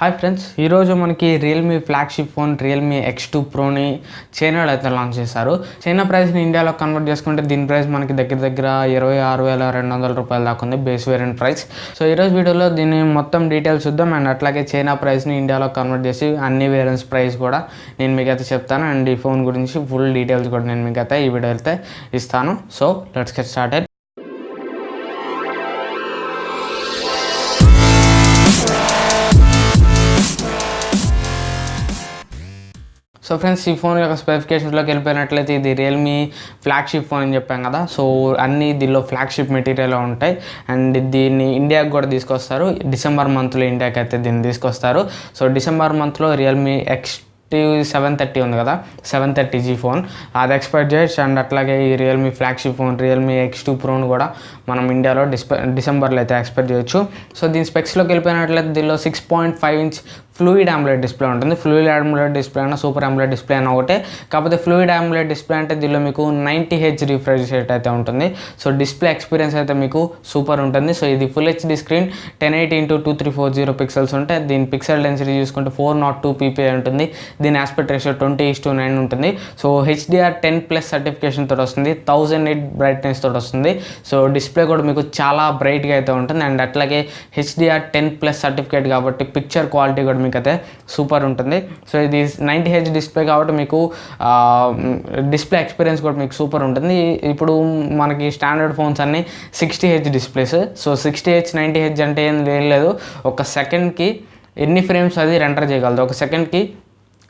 Hi friends, ఈరోజు మనకి Realme flagship phone Realme X2 ప్రోని చైనాలో అయితే లాంచ్ చేశారు. చైనా ప్రైస్ని ఇండియాలో కన్వర్ట్ చేసుకుంటే దీని ప్రైస్ మనకి దగ్గర 26,200 రూపాయలు దాకా ఉంది, బేస్ వేరియంట్ ప్రైస్. సో ఈరోజు వీడియోలో దీని మొత్తం డీటెయిల్స్ చూద్దాం అండ్ అట్లాగే చైనా ప్రైస్ని ఇండియాలో కన్వర్ట్ చేసి అన్ని వేరియంట్స్ ప్రైస్ కూడా నేను మీకు అయితే చెప్తాను అండ్ ఈ ఫోన్ గురించి ఫుల్ డీటెయిల్స్ కూడా నేను మీకు అయితే ఈ వీడియో అయితే ఇస్తాను. So let's get started. So friends, ఈ ఫోన్ యొక్క స్పెసిఫికేషన్స్లోకి వెళ్ళిపోయినట్లయితే ఇది రియల్మీ ఫ్లాగ్షిప్ ఫోన్ అని చెప్పాం కదా. సో అన్నీ దీనిలో ఫ్లాగ్షిప్ మెటీరియల్ ఉంటాయి అండ్ దీన్ని ఇండియాకి కూడా తీసుకొస్తారు. డిసెంబర్ మంత్లో ఇండియాకి అయితే దీన్ని తీసుకొస్తారు. సో డిసెంబర్ మంత్లో రియల్మీ X2 730 ఉంది కదా, 730G ఫోన్ అది ఎక్స్పెక్ట్ చేయొచ్చు. అండ్ అట్లాగే ఈ Realme flagship phone Realme X2 ప్రోను కూడా మనం ఇండియాలో డిసెంబర్లో అయితే ఎక్స్పెక్ట్ చేయొచ్చు. సో దీని స్పెక్స్లోకి వెళ్ళిపోయినట్లయితే దీనిలో 6.5 ఇంచ్ ఫ్లూయిడ్ AMOLED డిస్ప్లే ఉంటుంది. ఫ్లూయిడ్ AMOLED డిస్ప్లే అయినా సూపర్ AMOLED డిస్ప్లే అయినా ఒకటే, కాకపోతే ఫ్లూయిడ్ AMOLED డిస్ప్లే అంటే దీనిలో మీకు 90Hz రిఫ్రెష్ రేట్ అయితే ఉంటుంది. సో డిస్ప్లే ఎక్స్పీరియన్స్ అయితే మీకు సూపర్ ఉంటుంది. సో ఇది full HD screen 1080x2340 pixels ఉంటాయి. దీని పిక్సెల్ డెన్సిటీ చూసుకుంటే 402 ppi ఉంటుంది. దీని ఆస్పెక్ట్ రేషియో 20:9 ఉంటుంది. సో HDR10+ సర్టిఫికేషన్ తోటి వస్తుంది, 1000 nit బ్రైట్నెస్ తోటి వస్తుంది. సో డిస్ప్లే కూడా మీకు చాలా బ్రైట్గా అయితే ఉంటుంది అండ్ అట్లాగే HDR10+ సర్టిఫికేట్ కాబట్టి పిక్చర్ క్వాలిటీ కూడా మీకు అయితే సూపర్ ఉంటుంది. సో ఇది 90Hz డిస్ప్లే కాబట్టి మీకు డిస్ప్లే ఎక్స్పీరియన్స్ కూడా మీకు సూపర్ ఉంటుంది. ఇప్పుడు మనకి స్టాండర్డ్ ఫోన్స్ అన్నీ 60Hz displays. So 60Hz 90Hz అంటే ఏం లేదు, ఒక సెకండ్కి ఎన్ని ఫ్రేమ్స్ అది రెండర్ చేయగలదు. ఒక సెకండ్కి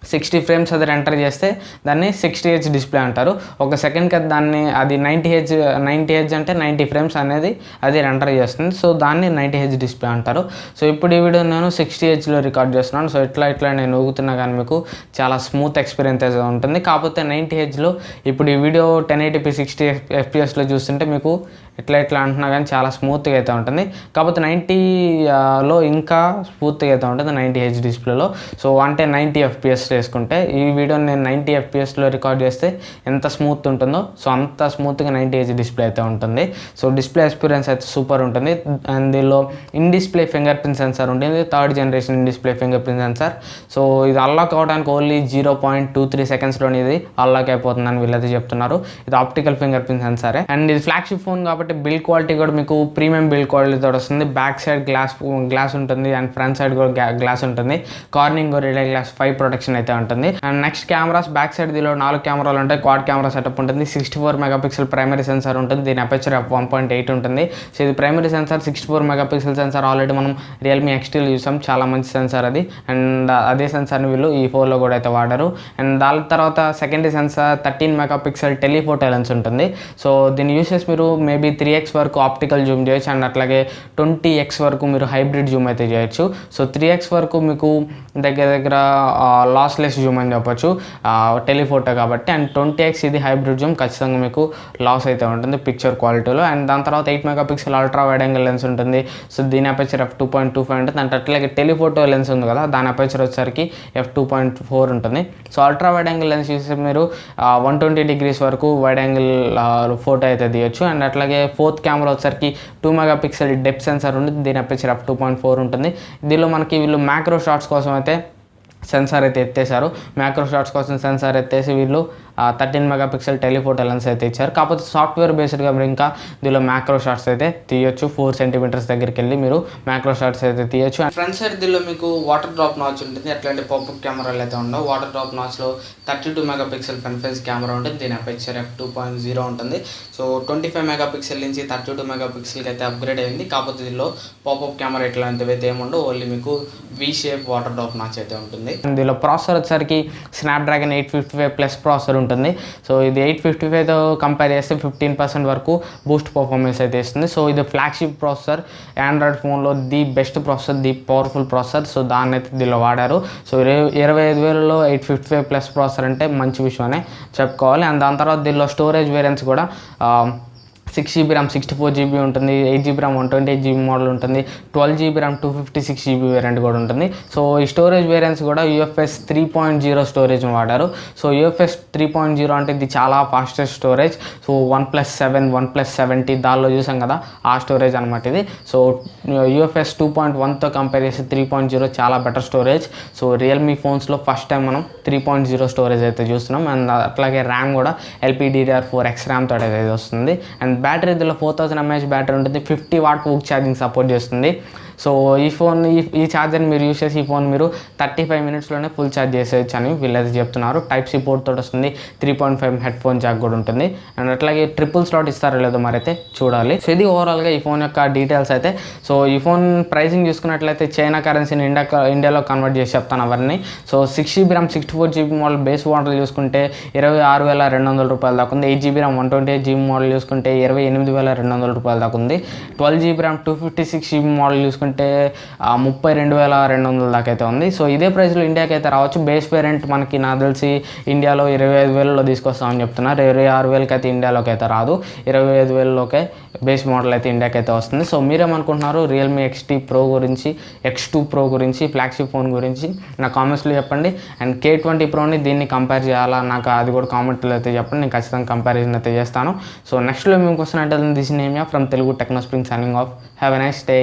60 ఫ్రేమ్స్ అది ఎంటర్ చేస్తే దాన్ని 60Hz డిస్ప్లే అంటారు. ఒక సెకండ్కి దాన్ని అది 90Hz అంటే 90 ఫ్రేమ్స్ అనేది అది ఎంటర్ చేస్తుంది. సో దాన్ని 90Hz డిస్ప్లే అంటారు. సో ఇప్పుడు ఈ వీడియో నేను 60Hzలో రికార్డ్ చేస్తున్నాను. సో ఇట్లా నేను ఊగుతున్నా కానీ మీకు చాలా స్మూత్ ఎక్స్పీరియన్స్ ఉంటుంది. కాకపోతే 90Hzలో ఇప్పుడు ఈ వీడియో 1080p 60 fpsలో చూస్తుంటే మీకు ఇట్లా అంటున్నా కానీ చాలా స్మూత్గా అయితే ఉంటుంది. కాకపోతే 90లో ఇంకా స్మూత్గా అయితే ఉంటుంది 90Hz డిస్ప్లేలో. సో అంటే 90 fps వేసుకుంటే ఈ వీడియోని నేను 90 fpsలో రికార్డ్ చేస్తే ఎంత స్మూత్ ఉంటుందో సో అంత స్మూత్గా 90Hz డిస్ప్లే అయితే ఉంటుంది. సో డిస్ప్లే ఎక్స్పీరియన్స్ అయితే సూపర్ ఉంటుంది. అండ్ దీనిలో in display fingerprint sensor ఉంటుంది, 3rd generation in display fingerprint sensor. So ఇది అన్లాక్ అవ్వడానికి ఓన్లీ 0.23 సెకండ్స్లోనే ఇది అన్లాక్ అయిపోతుందని వీళ్ళైతే చెప్తున్నారు. ఇది ఆప్టికల్ ఫింగర్ ప్రింట్ సెన్సారే అండ్ ఇది ఫ్లాగ్షిప్ ఫోన్ కాబట్టి బిల్డ్ క్వాలిటీ కూడా మీకు ప్రీమియం బిల్డ్ క్వాలిటీతో వస్తుంది. బ్యాక్ సైడ్ గ్లాస్ ఉంటుంది అండ్ ఫ్రంట్ సైడ్ కూడా గ్లాస్ ఉంటుంది. కార్నింగ్ గొరిల్లా గ్లాస్ 5 ప్రొటెక్షన్ అయితే ఉంటుంది. And next cameras back side దీనిలో 4 కెమెరాలు ఉంటాయి. క్వాడ్ కెమెరా సెటప్ ఉంటుంది. 64 మెగాపిక్సెల్ ప్రైమరీ సెన్సార్ ఉంటుంది. దీని అపర్చర్ 1.8 ఉంటుంది. సో ఇది primary sensor 64 megapixel sensor already మనం రియల్మీ X2లో చూసాం, చాలా మంచి సెన్సార్ అది. అండ్ అదే సెన్సార్ని వీళ్ళు ఈ ఫోన్లో కూడా అయితే వాడారు. అండ్ దాని తర్వాత secondary sensor 13 megapixel telephoto lens ఉంటుంది. సో దీని యూసెస్ మీరు మేబీ 3x వరకు ఆప్టికల్ జూమ్ చేయొచ్చు అండ్ అట్లాగే 20x వరకు మీరు హైబ్రిడ్ జూమ్ అయితే చేయొచ్చు. సో 3x వరకు మీకు దగ్గర లాస్లెస్ జూమ్ అని చెప్పొచ్చు టెలిఫోటో కాబట్టి. అండ్ 20x ఇది హైబ్రిడ్ జూమ్, ఖచ్చితంగా మీకు లాస్ అయితే ఉంటుంది పిక్చర్ క్వాలిటీలో. అండ్ దాని తర్వాత 8 megapixel ultra wide angle lens ఉంటుంది. సో దీని అపర్చర్ f2.25 ఉంటుంది. అండ్ అట్లాగే టెలిఫోటో లెన్స్ ఉంది కదా, దాని అపర్చర్ వచ్చేసరికి f2.4 ఉంటుంది. So ultra wide angle lens చూసి మీరు 120 degrees వరకు వైడ్ యాంగిల్ ఫోటో అయితే తీయొచ్చు. అండ్ అట్లాగే 4th కెమెరా వచ్చేసరికి 2 మెగాపిక్సెల్ డెప్త్ సెన్సార్ ఉంటుంది. దీని అపర్చర్ f2.4 ఉంటుంది. దీనిలో మనకి వీళ్ళు మ్యాక్రో షాట్స్ కోసం అయితే సెన్సార్ అయితే ఎత్తేసారు. మ్యాక్రో షాట్స్ కోసం సెన్సార్ ఎత్తేసి వీళ్ళు 13 మెగాపిక్సెల్ టెలిఫోటో లెన్స్ అయితే ఇచ్చారు. కాకపోతే సాఫ్ట్వేర్ బేస్డ్గా మీరు ఇంకా దీనిలో మ్యాక్రో షాట్స్ అయితే తీయొచ్చు. 4 సెంటీమీటర్స్ దగ్గరికి వెళ్ళి మీరు మ్యాక్రో షాట్స్ అయితే తీయొచ్చు. ఫ్రంట్ సైడ్ దీనిలో మీకు వాటర్ డ్రాప్ నాచ్ ఉంటుంది. అట్లాంటి పాపప్ కెమెరాలు అయితే ఉండవు. వాటర్ డ్రాప్ నాచ్లో 32 మెగాపిక్సెల్ ఫ్రంట్ ఫేస్ కెమెరా ఉంటుంది. దీని అపర్చర్ f2.0 ఉంటుంది. సో 25 మెగాపిక్సెల్ నుంచి 32 మెగాపిక్సెల్కి అయితే అప్గ్రేడ్ అయింది. కాకపోతే దీనిలో పాపప్ కెమెరా ఇట్లాంటివి అయితే ఏముండవు, ఓన్లీ మీకు V shape water drop notch అయితే ఉంటుంది. దీనిలో ప్రాసెసర్ వచ్చేసరికి స్నాప్డ్రాగన్ 855+ ప్రాసెసర్ ఉంటుంది. సో ఇది 855తో కంపేర్ చేస్తే 15% వరకు బూస్ట్ పర్ఫార్మెన్స్ అయితే ఇస్తుంది. సో ఇది ఫ్లాగ్షిప్ ప్రాసెసర్, ఆండ్రాయిడ్ ఫోన్లో the best processor, the powerful processor. So దాన్ని అయితే దీనిలో వాడారు. సో 25,000లో 855+ ప్రాసెసర్ అంటే మంచి విషయమనే చెప్పుకోవాలి. అండ్ దాని తర్వాత దీనిలో స్టోరేజ్ వేరియంట్స్ కూడా 6GB ర్యామ్ 64GB ఉంటుంది, 8GB ర్యామ్ 128GB మోడల్ ఉంటుంది, 12GB ర్యామ్ 256GB వేరియంట్ కూడా ఉంటుంది. సో ఈ స్టోరేజ్ వేరియంట్స్ కూడా UFS 3.0 స్టోరేజ్ వాడారు. సో UFS 3.0 అంటే ఇది చాలా ఫాస్టెస్ట్ స్టోరేజ్. సో 1+7, 1+70 దానిలో చూసాం కదా, ఆ స్టోరేజ్ అనమాట ఇది. సో UFS 2.1తో కంపేర్ చేసి 3.0 చాలా బెటర్ స్టోరేజ్. సో రియల్మీ ఫోన్స్లో ఫస్ట్ టైం మనం 3.0 స్టోరేజ్ అయితే చూస్తున్నాం. అండ్ అట్లాగే ర్యామ్ కూడా LPDDR4X ర్యామ్ తోటి అయితే వస్తుంది. అండ్ బ్యాటరీ ఇందులో 4000 mAh బ్యాటరీ ఉంటుంది, 50W Vooc ఛార్జింగ్ సపోర్ట్ చేస్తుంది. సో ఈ ఛార్జర్ని మీరు యూస్ చేసి ఈ ఫోన్ మీరు 35 minutesలోనే ఫుల్ ఛార్జ్ చేసేయచ్చు అని వీళ్ళైతే చెప్తున్నారు. Type-C పోర్ట్ తోటి వస్తుంది, 3.5 హెడ్ ఫోన్ జాక్ కూడా ఉంటుంది. అండ్ అట్లాగే ట్రిపుల్ స్లాట్ ఇస్తారో లేదో మరి అయితే చూడాలి. సో ఇది ఓవరాల్గా ఈ ఫోన్ యొక్క డీటెయిల్స్ అయితే. సో ఈ ఫోన్ ప్రైసింగ్ చూసుకున్నట్లయితే చైనా కరెన్సీని ఇండియాలో కన్వర్ట్ చేసి చెప్తాను అవన్నీ. So 6GB RAM 64GB model base model చూసుకుంటే 26,200 రూపాయలు దాకా ఉంది. 8GB ర్యామ్ 128GB మోడల్ చూసుకుంటే 28,200 రూపాయలు దాకా ఉంది. 12GB ర్యామ్ 256GB మోడల్ చూసుకుంటే 32,200 దాకా అయితే ఉంది. సో ఇదే ప్రైస్లో ఇండియాకి అయితే రావచ్చు. బేస్ వేరియంట్ మనకి నాకు తెలిసి ఇండియాలో 25,000లో తీసుకొస్తామని చెప్తున్నారు. 26,000కి అయితే ఇండియాలోకి అయితే రాదు, 25,000లోకే బేస్ మోడల్ అయితే ఇండియాకి అయితే వస్తుంది. సో మీరేమనుకుంటున్నారు Realme X2 Pro గురించి, ఫ్లాగ్షిప్ ఫోన్ గురించి నా కామెంట్స్లో చెప్పండి. అండ్ K20 Proని దీన్ని కంపేర్ చేయాలా, నాకు అది కూడా కామెంట్లో అయితే చెప్పండి, నేను ఖచ్చితంగా కంపారిజన్ అయితే చేస్తాను. సో నెక్స్ట్లో మేము క్వశ్చన్ అంటే this name from Telugu techno spring signing off. Have a nice day.